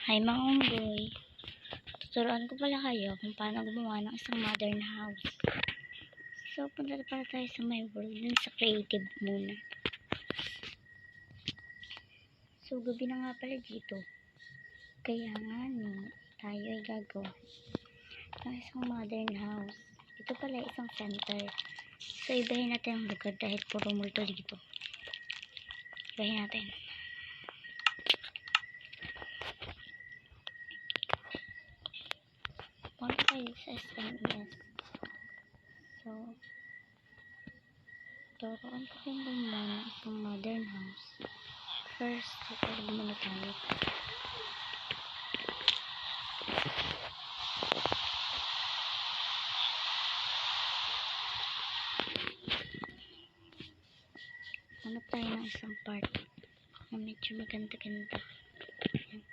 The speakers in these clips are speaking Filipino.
Hi mga unggoy, tuturuan ko pala kayo kung paano gumawa ng isang modern house. So, punta pala tayo sa my world, dun sa creative muna. So, gabi na nga pala dito. Kaya nga tayo ay gagawa ng isang modern house. Ito pala isang center. So, ibahin natin ang lugar dahil puro multo dito. Ibahin natin. Punta tayo sa SMS. So, turuan ko kayong gumawa ng isang modern house. First, tutulog muna tayo. Hanap tayo ng isang part na medyo maganda-ganda. Ayan.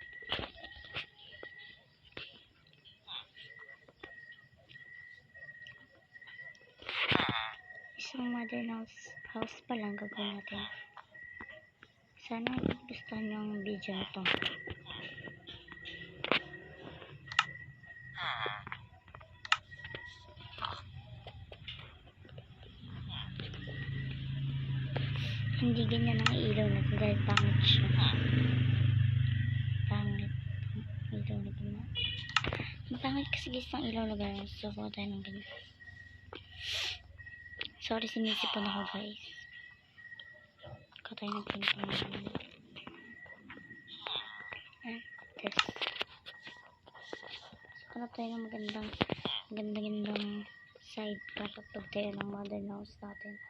Isang modern house pa lang gagawin natin. Sana gustuhan nyo ang video na to. Hindi ganyan ang ilaw natin dahil pangit siya. Pangit. Ilaw na ganyan. Mapangit kasi guys ang ilaw na ganyan. So, kuha tayo ng ganyan. Sorry, sinisipon ako guys. Kuha tayo ng pinto na ganyan. Test. So, hanap tayo ng magandang side para pagtayo ng modern house natin.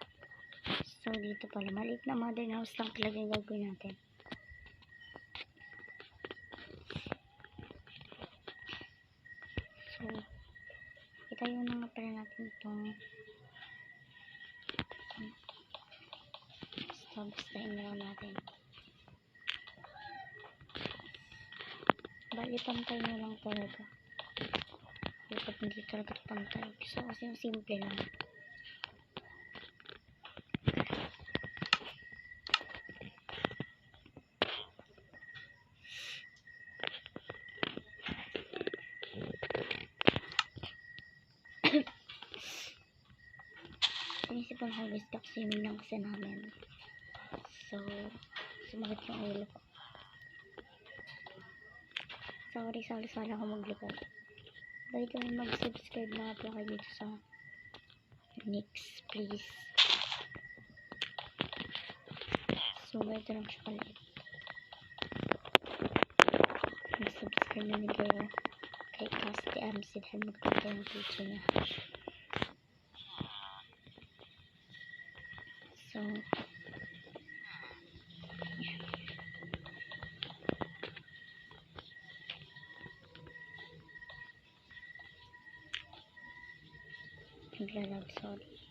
So, dito pala, maliit na modern house lang talaga yung gagawin natin. So, itayo na nga pala natin itong basta inaw natin. Bali, pantay na lang talaga. Dapat hindi talaga pantay. So, kasi yung simple lang. Sinisipon ko guys kasi yun lang kasi namin. So, sumagat yung ulo ko. Sorry, sala ako maglakad. By the way, mag-subscribe na po kayo dito sa Nix, please. So, ito lang siya pala. Mag-subscribe na din kayo kay Casti MC dahil magpunta yung video niya. So, naglalag, sorry.